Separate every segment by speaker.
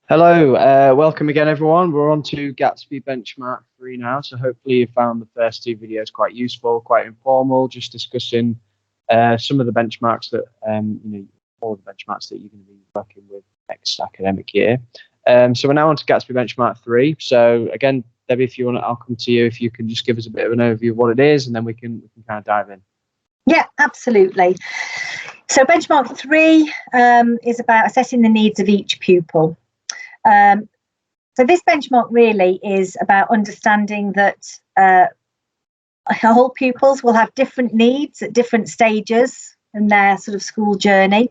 Speaker 1: Hello, welcome again, everyone. We're on to Gatsby Benchmark 3 now, so hopefully you found the first two videos quite useful, quite informal, just discussing some of the benchmarks that, all the benchmarks that you're going to be working with next academic year. So we're now on to Gatsby Benchmark 3. So again, Debbie, if you want, I'll come to you. If you can just give us a bit of an overview of what it is, and then we can kind of dive in.
Speaker 2: Yeah, absolutely. So Benchmark 3 is about assessing the needs of each pupil. So this benchmark really is about understanding that all pupils will have different needs at different stages in their sort of school journey.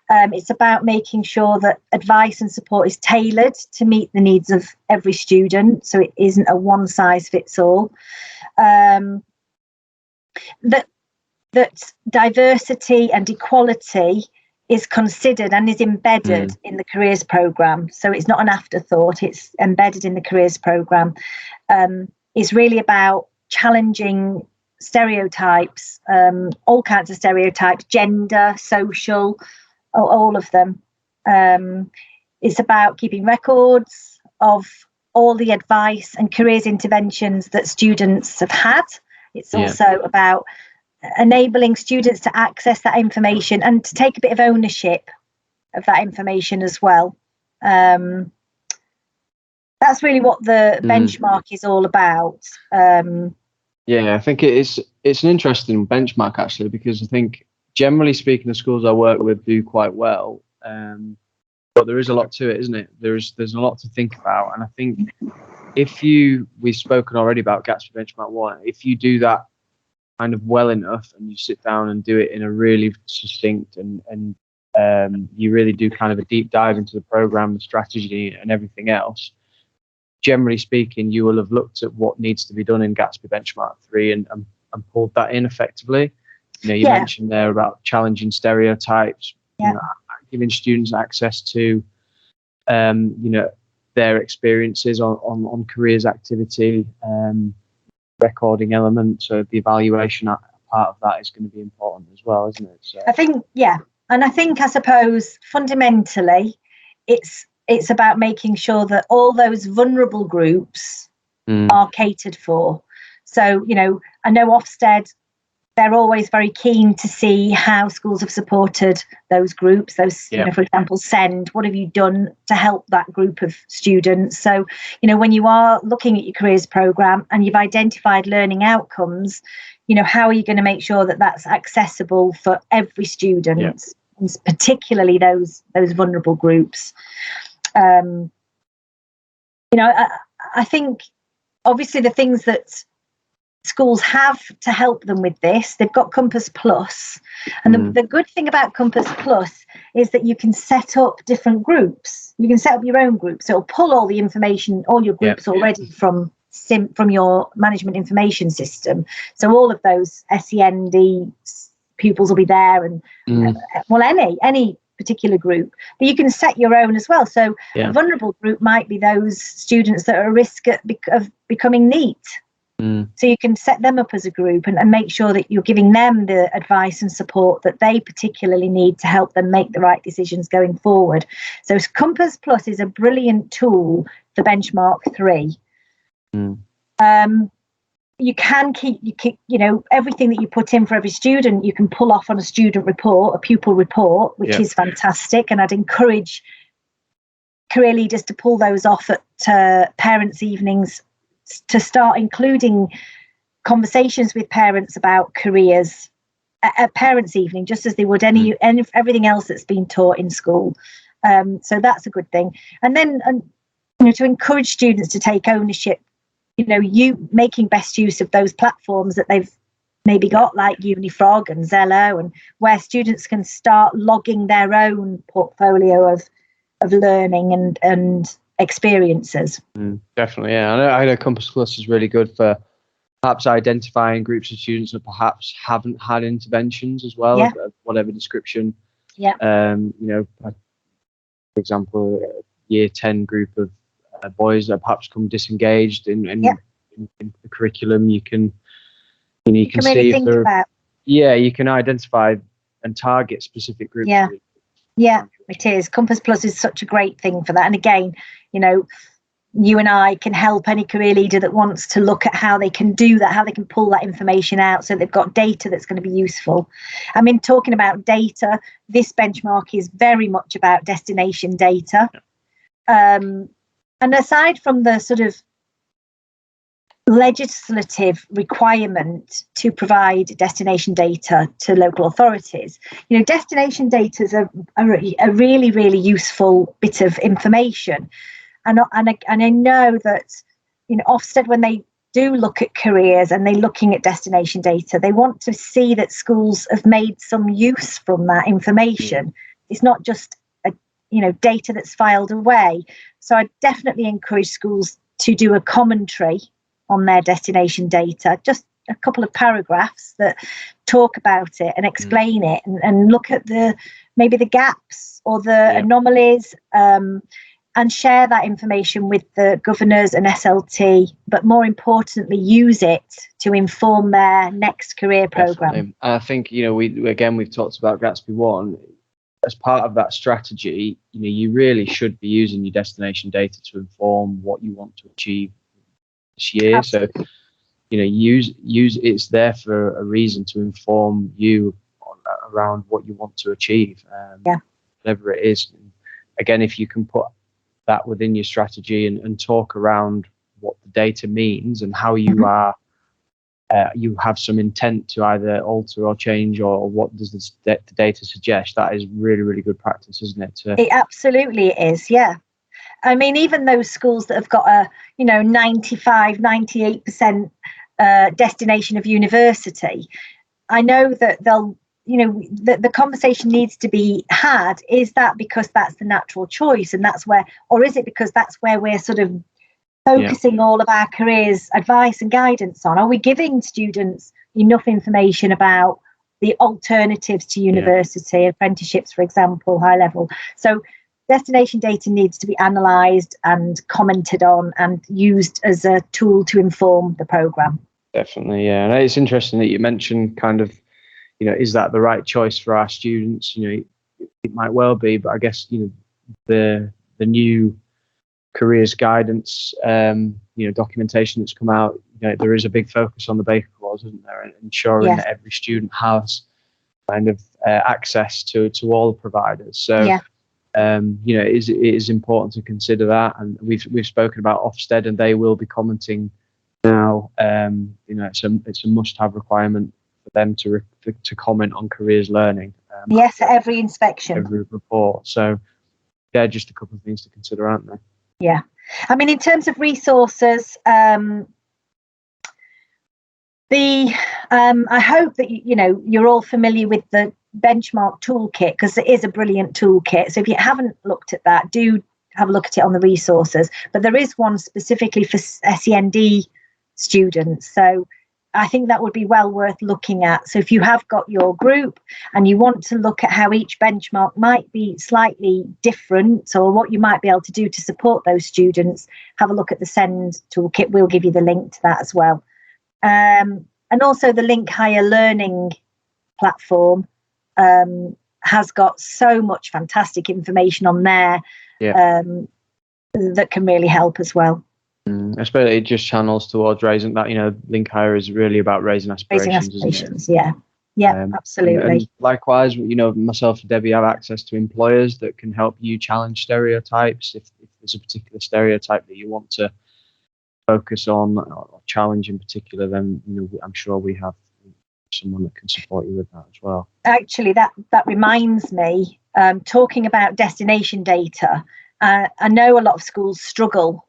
Speaker 2: It's about making sure that advice and support is tailored to meet the needs of every student, so it isn't a one-size-fits-all. That diversity and equality is considered and is embedded in the careers programme. So it's not an afterthought, it's embedded in the careers programme. It's really about challenging stereotypes, all kinds of stereotypes, gender, social, all of them. It's about keeping records of all the advice and careers interventions that students have had. It's also about enabling students to access that information and to take a bit of ownership of that information as well. That's really what the benchmark is all about.
Speaker 1: Yeah, I think it's an interesting benchmark actually, because I think generally speaking, the schools I work with do quite well, but there is a lot to it, isn't it? There's a lot to think about, and I think we've spoken already about Gatsby Benchmark 1. If you do that kind of well enough and you sit down and do it in a really succinct and you really do kind of a deep dive into the program, the strategy and everything else, generally speaking, you will have looked at what needs to be done in Gatsby Benchmark 3 and pulled that in effectively. You mentioned there about challenging stereotypes, giving students access to their experiences on careers activity, recording element, so the evaluation part of that is going to be important as well, isn't it? So I
Speaker 2: think, I suppose fundamentally it's about making sure that all those vulnerable groups are catered for. So I know Ofsted, they're always very keen to see how schools have supported those groups. Those, for example, SEND, what have you done to help that group of students? So, when you are looking at your careers programme and you've identified learning outcomes, how are you going to make sure that that's accessible for every student, and particularly those vulnerable groups? I think obviously the things that schools have to help them with this, they've got Compass Plus, and the good thing about Compass Plus is that you can set up different groups. You can set up your own group, so it'll pull all the information, all your groups already from your management information system. So all of those SEND pupils will be there, and any particular group, but you can set your own as well. So a vulnerable group might be those students that are at risk of becoming NEET. So you can set them up as a group and make sure that you're giving them the advice and support that they particularly need to help them make the right decisions going forward. So Compass Plus is a brilliant tool for Benchmark 3. You can keep everything that you put in for every student, you can pull off on a student report, a pupil report, which is fantastic. And I'd encourage career leaders to pull those off at parents' evenings, to start including conversations with parents about careers at parents' evening, just as they would everything else that's been taught in school. So that's a good thing. And then to encourage students to take ownership, you making best use of those platforms that they've maybe got, like Unifrog and Zello, and where students can start logging their own portfolio of learning and experiences.
Speaker 1: Definitely, I know Compass Plus is really good for perhaps identifying groups of students that perhaps haven't had interventions as well, of whatever description. For example, a year 10 group of boys that perhaps come disengaged in the curriculum. You can see really if you can identify and target specific groups.
Speaker 2: It is. Compass Plus is such a great thing for that. And again, you know, you and I can help any career leader that wants to look at how they can do that, how they can pull that information out so they've got data that's going to be useful. I mean, talking about data, this benchmark is very much about destination data. And aside from the sort of legislative requirement to provide destination data to local authorities, you know, destination data is a really, really useful bit of information. And I know that, you know, Ofsted, when they do look at careers and they're looking at destination data, they want to see that schools have made some use from that information. It's not just data that's filed away. So I definitely encourage schools to do a commentary on their destination data, just a couple of paragraphs that talk about it and explain it and look at maybe the gaps or the anomalies, and share that information with the governors and SLT, but more importantly, use it to inform their next career programme.
Speaker 1: I think, you know, we've talked about Gatsby 1. As part of that strategy, you know, you really should be using your destination data to inform what you want to achieve this year.
Speaker 2: Absolutely.
Speaker 1: So, you know, use it's there for a reason to inform you around what you want to achieve, whatever it is. Again, if you can put that within your strategy and talk around what the data means and how you are, you have some intent to either alter or change, or what does the data suggest, that is really, really good practice, isn't it?
Speaker 2: It absolutely is, yeah. I mean, even those schools that have got a, 95, 98% destination of university, I know that they'll, the conversation needs to be had. Is that because that's the natural choice and that's where, or is it because that's where we're sort of focusing all of our careers advice and guidance on? Are we giving students enough information about the alternatives to university, apprenticeships, for example, high level? So destination data needs to be analysed and commented on and used as a tool to inform the programme.
Speaker 1: Definitely, yeah. And it's interesting that you mentioned kind of, is that the right choice for our students? It might well be, but I guess, the new careers guidance, documentation that's come out, there is a big focus on the Baker Clause, isn't there? And ensuring that every student has kind of access to all the providers. So, it is important to consider that. And we've spoken about Ofsted, and they will be commenting now. It's a must-have requirement for them to comment on careers learning.
Speaker 2: Yes, every inspection,
Speaker 1: every report. So, just a couple of things to consider, aren't there?
Speaker 2: Yeah, I mean, in terms of resources, I hope that you're all familiar with the Benchmark toolkit, because it is a brilliant toolkit. So if you haven't looked at that, do have a look at it on the resources. But there is one specifically for SEND students. So I think that would be well worth looking at. So if you have got your group and you want to look at how each benchmark might be slightly different, or what you might be able to do to support those students, have a look at the SEND toolkit. We'll give you the link to that as well. And also the LiNCHigher learning platform has got so much fantastic information on there that can really help as well.
Speaker 1: I suppose it just channels towards raising that, LiNCHigher is really about raising aspirations, isn't it?
Speaker 2: Yeah, absolutely.
Speaker 1: And likewise, myself and Debbie have access to employers that can help you challenge stereotypes. If there's a particular stereotype that you want to focus on or challenge in particular, then I'm sure we have someone that can support you with that as well. Actually,
Speaker 2: that reminds me, talking about destination data, I know a lot of schools struggle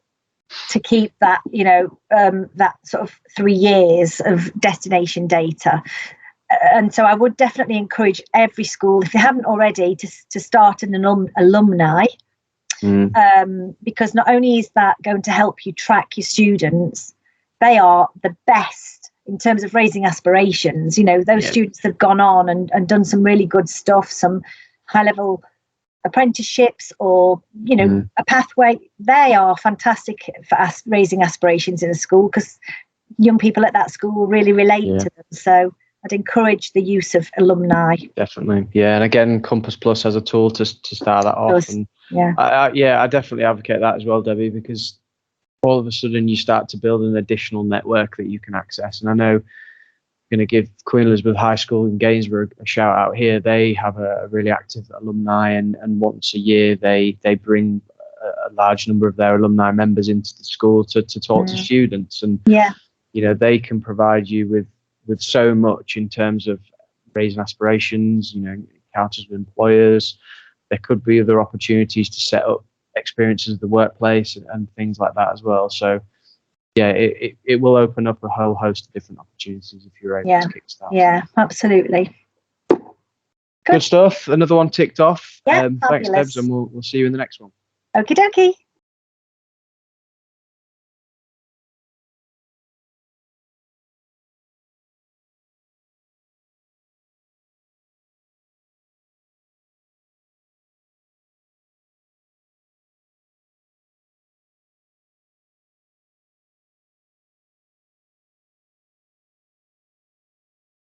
Speaker 2: to keep that, that sort of 3 years of destination data. And so I would definitely encourage every school, if they haven't already, to start an alumni, because not only is that going to help you track your students, they are the best in terms of raising aspirations. Those students that have gone on and done some really good stuff, some high-level apprenticeships or a pathway, they are fantastic for raising aspirations in a school, because young people at that school will really relate to them. So I'd encourage the use of alumni.
Speaker 1: Definitely, yeah. And again, Compass Plus as a tool to start that off. And
Speaker 2: yeah,
Speaker 1: I definitely advocate that as well, Debbie, because all of a sudden you start to build an additional network that you can access. And I know I'm going to give Queen Elizabeth High School in Gainsborough a shout out here. They have a really active alumni, and once a year they bring a large number of their alumni members into the school to talk to students. And they can provide you with so much in terms of raising aspirations, encounters with employers. There could be other opportunities to set up experiences of the workplace and things like that as well. So yeah, it will open up a whole host of different opportunities if you're able to kickstart.
Speaker 2: Yeah, absolutely.
Speaker 1: Good stuff. Another one ticked off.
Speaker 2: Yeah,
Speaker 1: thanks, Debs, and we'll see you in the next one.
Speaker 2: Okie dokie.